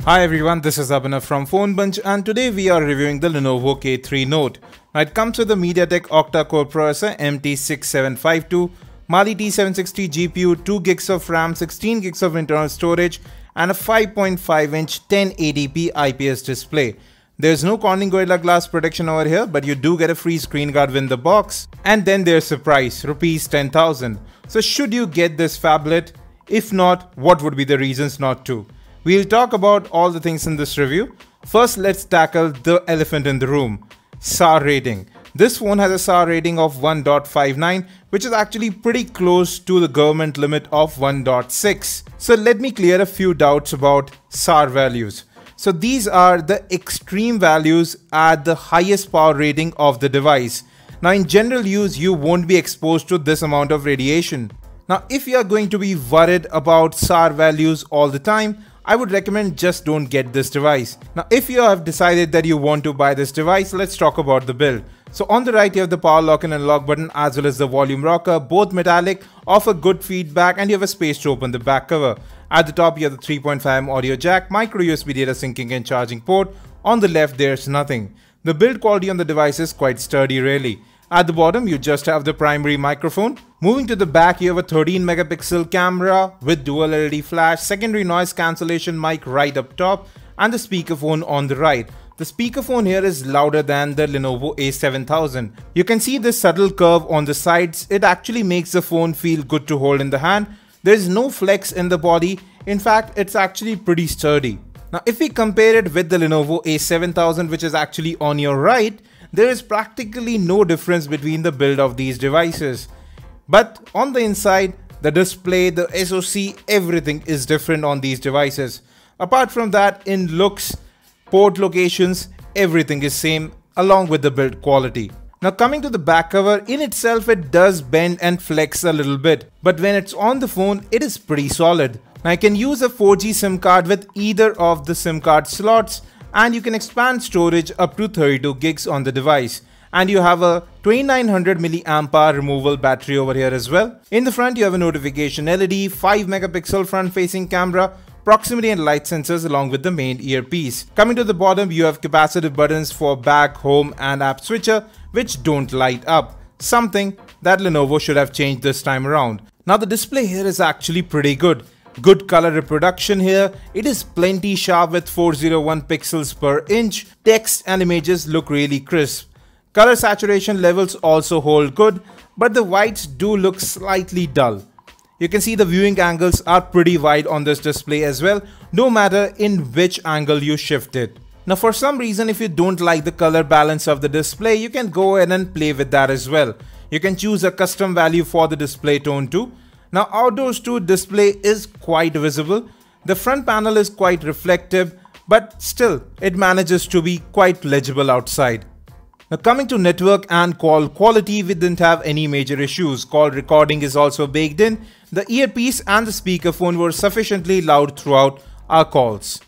Hi everyone, this is Abhinav from PhoneBunch and today we are reviewing the Lenovo K3 Note. Now it comes with the MediaTek octa-core processor MT6752, Mali T760 GPU, 2 gigs of RAM, 16 gigs of internal storage and a 5.5-inch 1080p IPS display. There's no Corning Gorilla Glass protection over here, but you do get a free screen guard within the box. And then there's the price, Rs 10,000. So should you get this phablet? If not, what would be the reasons not to? We'll talk about all the things in this review. First, let's tackle the elephant in the room, SAR rating. This phone has a SAR rating of 1.59, which is actually pretty close to the government limit of 1.6. So let me clear a few doubts about SAR values. So these are the extreme values at the highest power rating of the device. Now in general use, you won't be exposed to this amount of radiation. Now if you are going to be worried about SAR values all the time, I would recommend just don't get this device. Now if you have decided that you want to buy this device, let's talk about the build. So on the right you have the power lock and unlock button as well as the volume rocker, both metallic, offer good feedback and you have a space to open the back cover. At the top you have the 3.5mm audio jack, micro USB data syncing and charging port. On the left there's nothing. The build quality on the device is quite sturdy really. At the bottom you just have the primary microphone. Moving to the back you have a 13 megapixel camera with dual LED flash, secondary noise cancellation mic right up top and the speakerphone on the right. The speakerphone here is louder than the Lenovo A7000. You can see this subtle curve on the sides. It actually makes the phone feel good to hold in the hand. There is no flex in the body. In fact, it's actually pretty sturdy. Now if we compare it with the Lenovo A7000, which is actually on your right, there is practically no difference between the build of these devices. But on the inside, the display, the SoC, everything is different on these devices. Apart from that, in looks, port locations, everything is same along with the build quality. Now coming to the back cover, in itself it does bend and flex a little bit, but when it's on the phone, it is pretty solid. Now you can use a 4G SIM card with either of the SIM card slots and you can expand storage up to 32 gigs on the device. And you have a 2900 mAh removable battery over here as well. In the front you have a notification LED, 5 megapixel front facing camera, proximity and light sensors along with the main earpiece. Coming to the bottom you have capacitive buttons for back, home and app switcher which don't light up. Something that Lenovo should have changed this time around. Now the display here is actually pretty good. Good color reproduction here. It is plenty sharp with 401 pixels per inch. Text and images look really crisp. Color saturation levels also hold good, but the whites do look slightly dull. You can see the viewing angles are pretty wide on this display as well, no matter in which angle you shift it. Now for some reason, if you don't like the color balance of the display, you can go ahead and play with that as well. You can choose a custom value for the display tone too. Now outdoors too, display is quite visible. The front panel is quite reflective, but still it manages to be quite legible outside. Now coming to network and call quality, we didn't have any major issues. Call recording is also baked in. The earpiece and the speakerphone were sufficiently loud throughout our calls.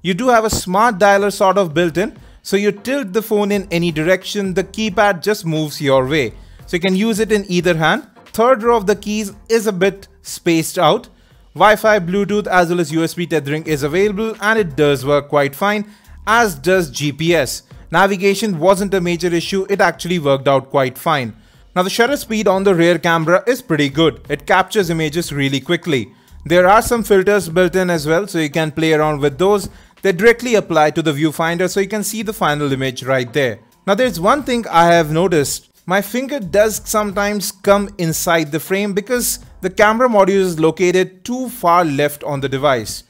You do have a smart dialer sort of built in, so you tilt the phone in any direction, the keypad just moves your way. So you can use it in either hand. Third row of the keys is a bit spaced out. Wi-Fi, Bluetooth as well as USB tethering is available and it does work quite fine, as does GPS. Navigation wasn't a major issue, it actually worked out quite fine. Now the shutter speed on the rear camera is pretty good. It captures images really quickly. There are some filters built in as well, so you can play around with those. They directly apply to the viewfinder so you can see the final image right there. Now there's one thing I have noticed. My finger does sometimes come inside the frame because the camera module is located too far left on the device.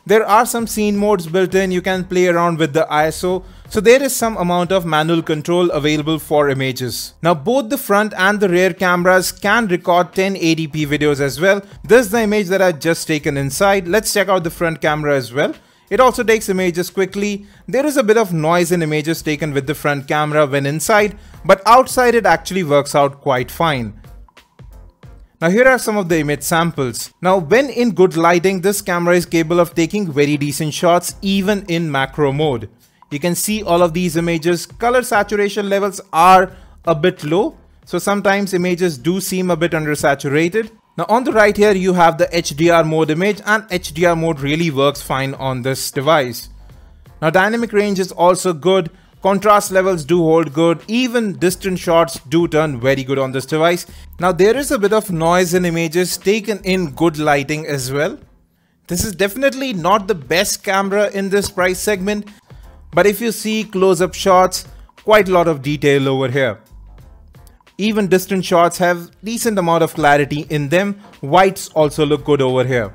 There are some scene modes built in, you can play around with the ISO, so there is some amount of manual control available for images. Now both the front and the rear cameras can record 1080p videos as well. This is the image that I just taken inside. Let's check out the front camera as well. It also takes images quickly. There is a bit of noise in images taken with the front camera when inside, but outside it actually works out quite fine. Now here are some of the image samples. Now when in good lighting, this camera is capable of taking very decent shots even in macro mode. You can see all of these images. Color saturation levels are a bit low, so sometimes images do seem a bit undersaturated. Now on the right here you have the HDR mode image, and HDR mode really works fine on this device. Now dynamic range is also good, contrast levels do hold good, even distant shots do turn very good on this device. Now there is a bit of noise in images taken in good lighting as well. This is definitely not the best camera in this price segment, but if you see close-up shots, quite a lot of detail over here. Even distant shots have decent amount of clarity in them. Whites also look good over here.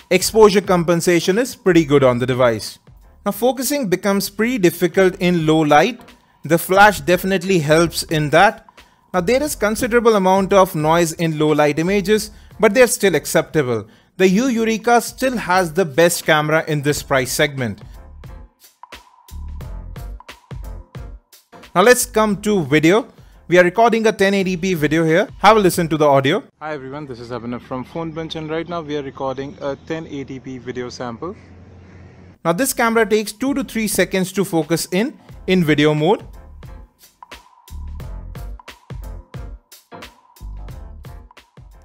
Exposure compensation is pretty good on the device. Now focusing becomes pretty difficult in low light. The flash definitely helps in that. Now there is considerable amount of noise in low light images, but they're still acceptable. The Eureka still has the best camera in this price segment. Now let's come to video. We are recording a 1080p video here. Have a listen to the audio. Hi everyone, this is Abhinav from PhoneBunch, and right now we are recording a 1080p video sample. Now this camera takes 2 to 3 seconds to focus in video mode.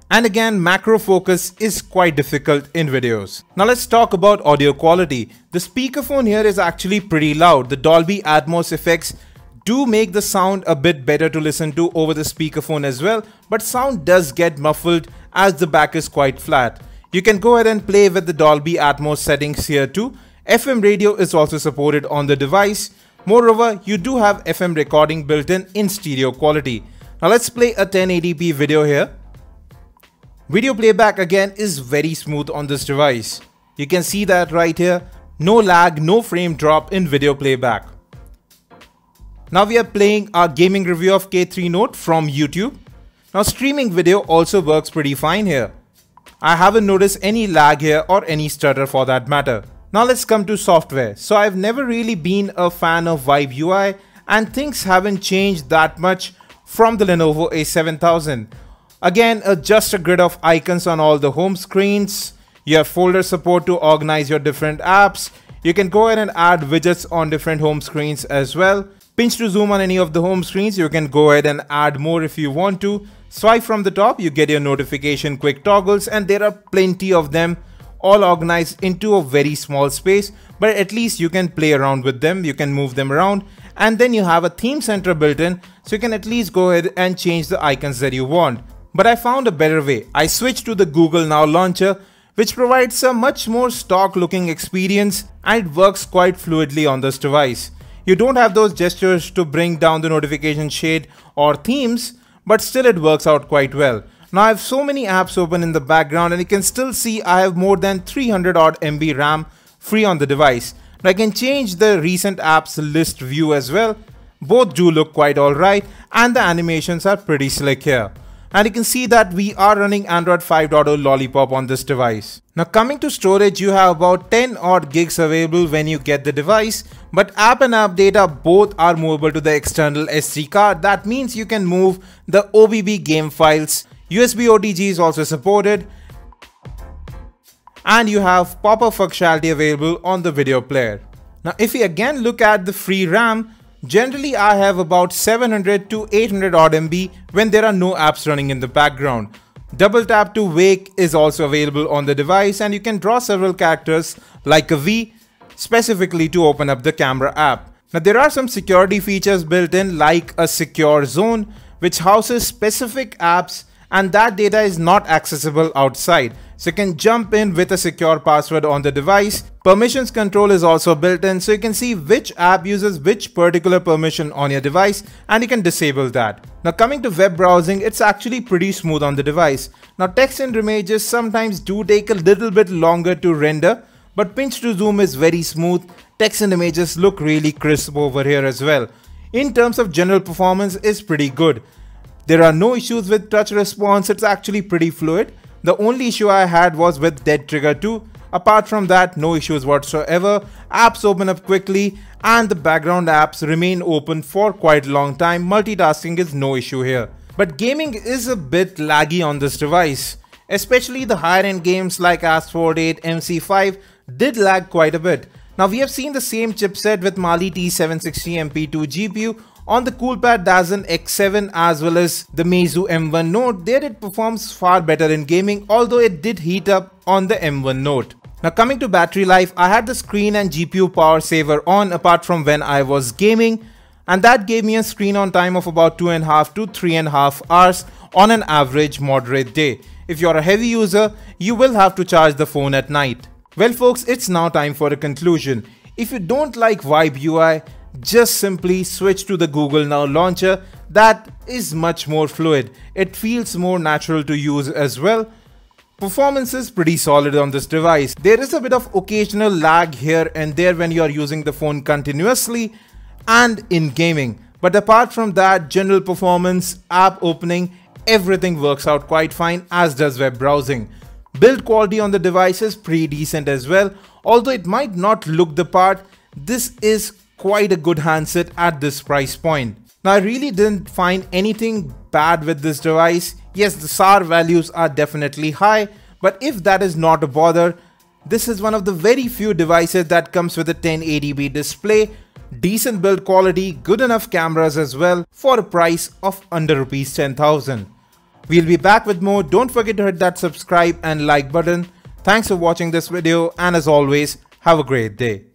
And again, macro focus is quite difficult in videos. Now let's talk about audio quality. The speakerphone here is actually pretty loud. The Dolby Atmos effects do make the sound a bit better to listen to over the speakerphone as well, but sound does get muffled as the back is quite flat. You can go ahead and play with the Dolby Atmos settings here too. FM radio is also supported on the device. Moreover, you do have FM recording built in stereo quality. Now let's play a 1080p video here. Video playback again is very smooth on this device. You can see that right here. No lag, no frame drop in video playback. Now we are playing our gaming review of K3 Note from YouTube. Now streaming video also works pretty fine here. I haven't noticed any lag here or any stutter for that matter. Now let's come to software. So I've never really been a fan of Vibe UI, and things haven't changed that much from the Lenovo A7000. Again, just a grid of icons on all the home screens. You have folder support to organize your different apps. You can go ahead and add widgets on different home screens as well. Pinch to zoom on any of the home screens. You can go ahead and add more if you want to. Swipe from the top, you get your notification quick toggles, and there are plenty of them, all organized into a very small space, but at least you can play around with them. You can move them around, and then you have a theme center built in, so you can at least go ahead and change the icons that you want. But I found a better way. I switched to the Google Now launcher, which provides a much more stock looking experience, and it works quite fluidly on this device. You don't have those gestures to bring down the notification shade or themes, but still it works out quite well. Now I have so many apps open in the background, and you can still see I have more than 300 odd MB RAM free on the device. Now I can change the recent apps list view as well. Both do look quite alright, and the animations are pretty slick here. And you can see that we are running Android 5.0 Lollipop on this device. Now coming to storage, you have about 10 odd gigs available when you get the device, but app and app data both are movable to the external SD card. That means you can move the OBB game files. USB OTG is also supported, and you have pop-up functionality available on the video player. Now if we again look at the free RAM, generally I have about 700 to 800 odd MB when there are no apps running in the background. Double tap to wake is also available on the device, and you can draw several characters like a V specifically to open up the camera app. Now there are some security features built in, like a secure zone which houses specific apps, and that data is not accessible outside. So you can jump in with a secure password on the device. Permissions control is also built in, so you can see which app uses which particular permission on your device, and you can disable that. Now coming to web browsing, it's actually pretty smooth on the device. Now text and images sometimes do take a little bit longer to render, but pinch to zoom is very smooth. Text and images look really crisp over here as well. In terms of general performance, it's pretty good. There are no issues with touch response, it's actually pretty fluid. The only issue I had was with Dead Trigger 2. Apart from that, no issues whatsoever. Apps open up quickly, and the background apps remain open for quite a long time. Multitasking is no issue here. But gaming is a bit laggy on this device. Especially the higher end games like Asphalt 8, MC5 did lag quite a bit. Now we have seen the same chipset with Mali T760 MP2 GPU On the Coolpad Dazen X7 as well as the Meizu M1 Note, there it performs far better in gaming, although it did heat up on the M1 Note. Now coming to battery life, I had the screen and GPU power saver on apart from when I was gaming, and that gave me a screen on time of about 2.5 to 3.5 hours on an average moderate day. If you're a heavy user, you will have to charge the phone at night. Well folks, it's now time for a conclusion. If you don't like Vibe UI, just simply switch to the Google Now launcher. That is much more fluid. It feels more natural to use as well. Performance is pretty solid on this device. There is a bit of occasional lag here and there when you are using the phone continuously and in gaming. But apart from that, general performance, app opening, everything works out quite fine, as does web browsing. Build quality on the device is pretty decent as well. Although it might not look the part, this is quite a good handset at this price point. Now I really didn't find anything bad with this device. Yes, the SAR values are definitely high, but if that is not a bother, this is one of the very few devices that comes with a 1080p display, decent build quality, good enough cameras as well for a price of under Rs 10,000. We'll be back with more. Don't forget to hit that subscribe and like button. Thanks for watching this video, and as always, have a great day.